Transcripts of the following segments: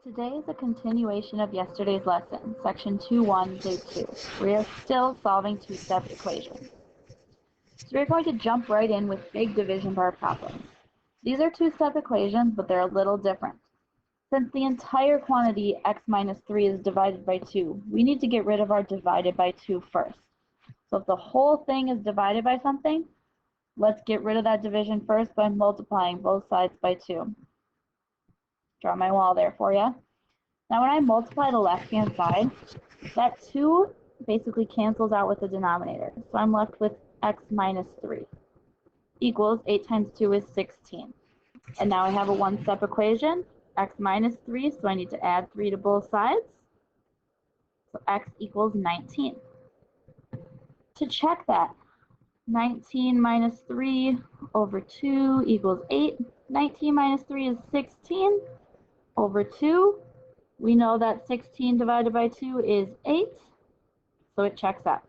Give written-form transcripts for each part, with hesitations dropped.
Today is a continuation of yesterday's lesson, section 2.1, day 2. We are still solving two-step equations. So we're going to jump right in with big division bar problems. These are two-step equations, but they're a little different. Since the entire quantity x minus 3 is divided by 2, we need to get rid of our divided by 2 first. So if the whole thing is divided by something, let's get rid of that division first by multiplying both sides by 2. Draw my wall there for you. Now when I multiply the left-hand side, that 2 basically cancels out with the denominator. So I'm left with x minus 3 equals 8 times 2 is 16. And now I have a one-step equation, x minus 3, so I need to add 3 to both sides. So x equals 19. To check that, 19 minus 3 over 2 equals 8. 19 minus 3 is 16 over 2. We know that 16 divided by 2 is 8, so it checks out.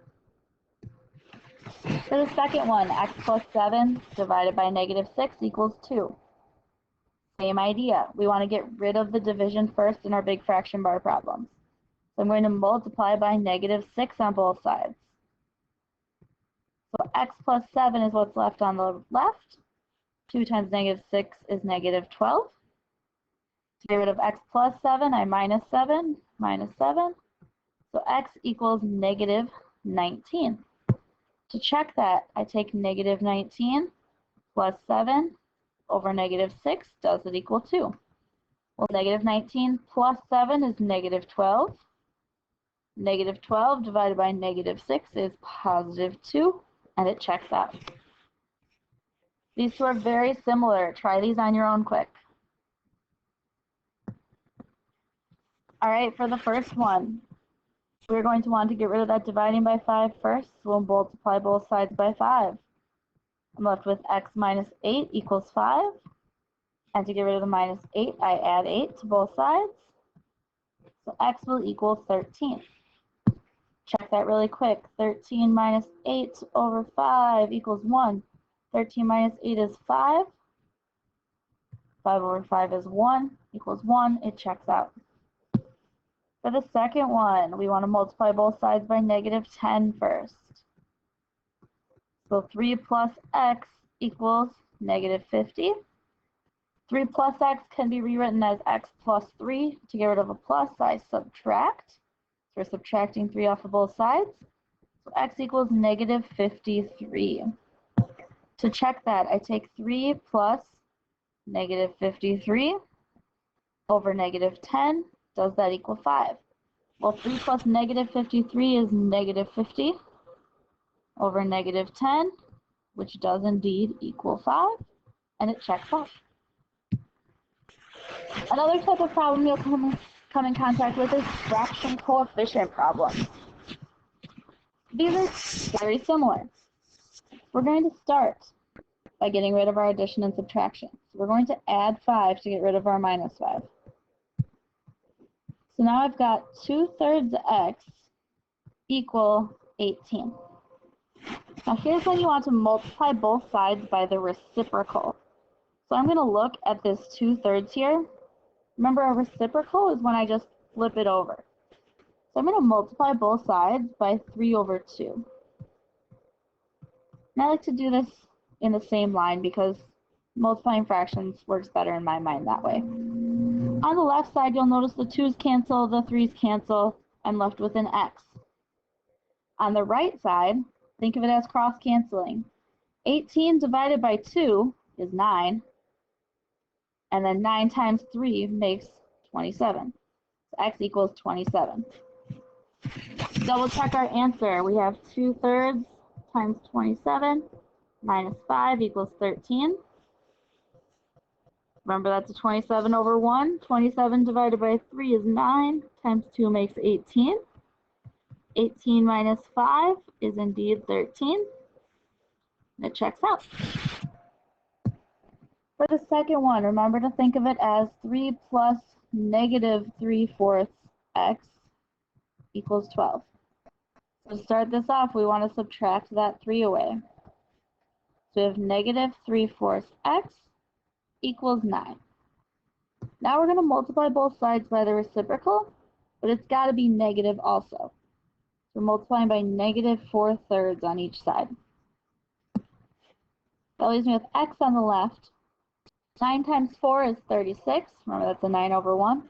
For the second one, x plus 7 divided by negative 6 equals 2. Same idea. We want to get rid of the division first in our big fraction bar problems. So I'm going to multiply by negative 6 on both sides. So x plus 7 is what's left on the left. 2 times negative 6 is negative 12. To get rid of x plus 7, I minus 7, minus 7. So x equals negative 19. To check that, I take negative 19 plus 7 over negative 6. Does it equal 2? Well, negative 19 plus 7 is negative 12. Negative 12 divided by negative 6 is positive 2, and it checks out. These two are very similar. Try these on your own quick. All right, for the first one, we're going to want to get rid of that dividing by 5 first, so we'll multiply both sides by 5. I'm left with x minus 8 equals 5. And to get rid of the minus 8, I add 8 to both sides. So x will equal 13. Check that really quick. 13 minus 8 over 5 equals 1. 13 minus 8 is 5. 5 over 5 is 1 equals 1. It checks out. For the second one, we want to multiply both sides by negative 10 first. So 3 plus x equals negative 50. 3 plus x can be rewritten as x plus 3. To get rid of a plus, I subtract. So we're subtracting 3 off of both sides. So x equals negative 53. To check that, I take 3 plus negative 53 over negative 10. Does that equal 5? Well, 3 plus negative 53 is negative 50 over negative 10, which does indeed equal 5, and it checks out. Another type of problem you'll come in contact with is fraction coefficient problems. These are very similar. We're going to start by getting rid of our addition and subtraction. So we're going to add 5 to get rid of our minus 5. So now I've got 2/3 x equal 18. Now here's when you want to multiply both sides by the reciprocal. So I'm going to look at this 2/3 here. Remember, a reciprocal is when I just flip it over. So I'm going to multiply both sides by 3 over 2. And I like to do this in the same line because multiplying fractions works better in my mind that way. On the left side, you'll notice the 2's cancel, the 3's cancel. I'm left with an x. On the right side, think of it as cross-canceling. 18 divided by 2 is 9. And then 9 times 3 makes 27. So x equals 27. Double check our answer. We have 2/3 times 27 minus 5 equals 13. Remember, that's a 27 over 1. 27 divided by 3 is 9. Times 2 makes 18. 18 minus 5 is indeed 13. And it checks out. For the second one, remember to think of it as 3 plus negative 3/4 x equals 12. So to start this off, we want to subtract that 3 away. So we have negative 3/4 x equals 9. Now we're going to multiply both sides by the reciprocal, but it's got to be negative also. We're multiplying by negative 4/3 on each side. That leaves me with x on the left. 9 times 4 is 36. Remember, that's a 9 over 1.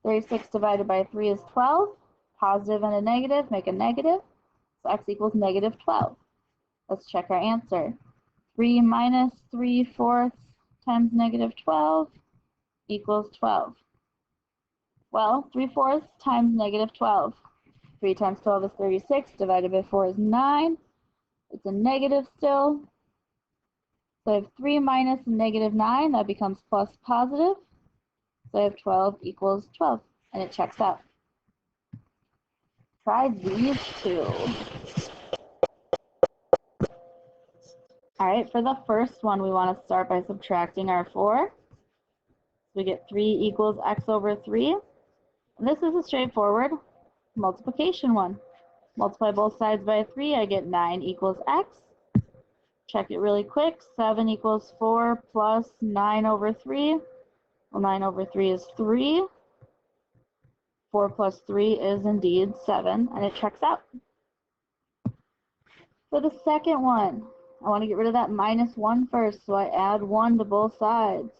36 divided by 3 is 12. Positive and a negative make a negative. So x equals negative 12. Let's check our answer. 3 minus 3/4 times negative 12 equals 12. Well, 3/4 times negative 12. 3 times 12 is 36. Divided by 4 is 9. It's a negative still. So I have 3 minus negative 9. That becomes plus positive. So I have 12 equals 12. And it checks out. Try these two. All right, for the first one, we want to start by subtracting our 4. We get 3 equals x over 3. And this is a straightforward multiplication one. Multiply both sides by 3, I get 9 equals x. Check it really quick. 7 equals 4 plus 9 over 3. Well, 9 over 3 is 3. 4 plus 3 is indeed 7, and it checks out. For the second one, I want to get rid of that minus 1 first, so I add 1 to both sides.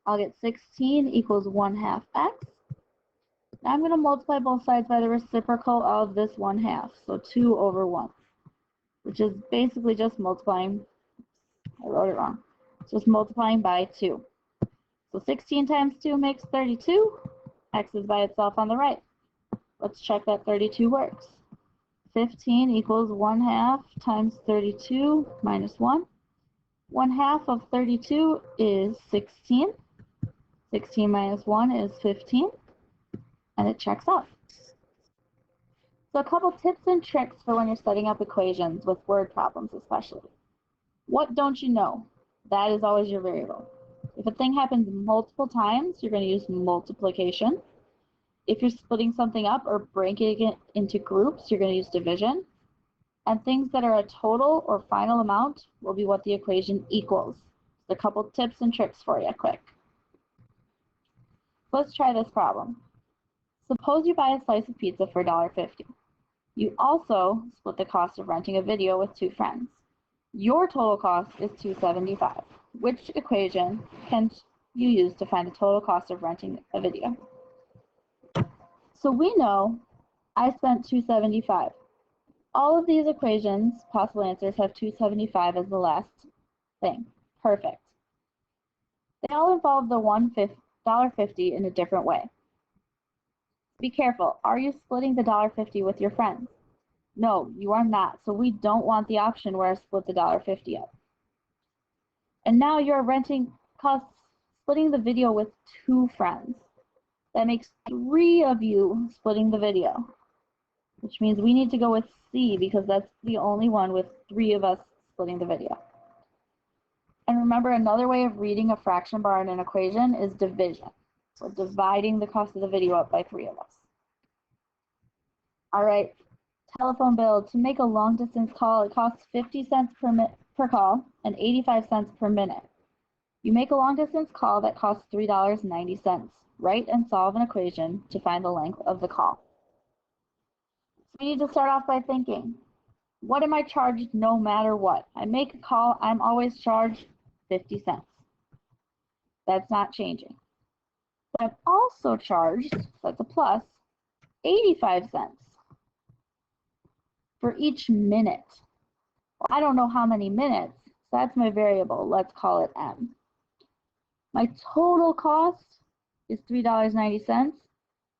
I'll get 16 equals 1/2 x. Now I'm going to multiply both sides by the reciprocal of this 1/2, so 2 over 1, which is basically just multiplying. I wrote it wrong. It's just multiplying by 2. So 16 times 2 makes 32. X is by itself on the right. Let's check that 32 works. 15 equals 1/2 times 32 minus 1. 1/2 of 32 is 16. 16 minus 1 is 15. And it checks out. So a couple tips and tricks for when you're setting up equations with word problems especially. What don't you know? That is always your variable. If a thing happens multiple times, you're going to use multiplication. If you're splitting something up or breaking it into groups, you're going to use division. And things that are a total or final amount will be what the equation equals. A couple tips and tricks for you, quick. Let's try this problem. Suppose you buy a slice of pizza for $1.50. You also split the cost of renting a video with 2 friends. Your total cost is $2.75. Which equation can you use to find the total cost of renting a video? So we know I spent $2.75. All of these equations, possible answers, have $2.75 as the last thing. Perfect. They all involve the $1.50 in a different way. Be careful. Are you splitting the $1.50 with your friends? No, you are not. So we don't want the option where I split the $1.50 up. And now you're splitting the video with 2 friends. That makes 3 of you splitting the video, which means we need to go with C because that's the only one with 3 of us splitting the video. And remember, another way of reading a fraction bar in an equation is division. We're dividing the cost of the video up by 3 of us. All right, telephone bill. To make a long distance call, it costs 50 cents per call and 85 cents per minute. You make a long distance call that costs $3.90. Write and solve an equation to find the length of the call. So we need to start off by thinking, what am I charged no matter what? I make a call, I'm always charged 50 cents. That's not changing. But I'm also charged, so that's a plus, 85 cents for each minute. Well, I don't know how many minutes, so that's my variable. Let's call it M. My total cost is $3.90.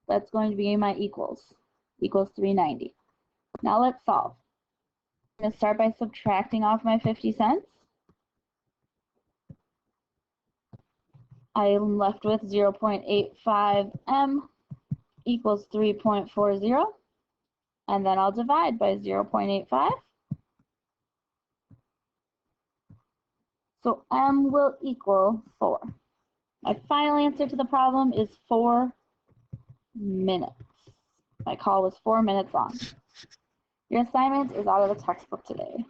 That's going to be my equals $3.90. Now let's solve. I'm going to start by subtracting off my 50 cents. I am left with 0.85 M equals 3.40. And then I'll divide by 0.85. So M will equal 4. My final answer to the problem is 4 minutes. My call was 4 minutes long. Your assignment is out of the textbook today.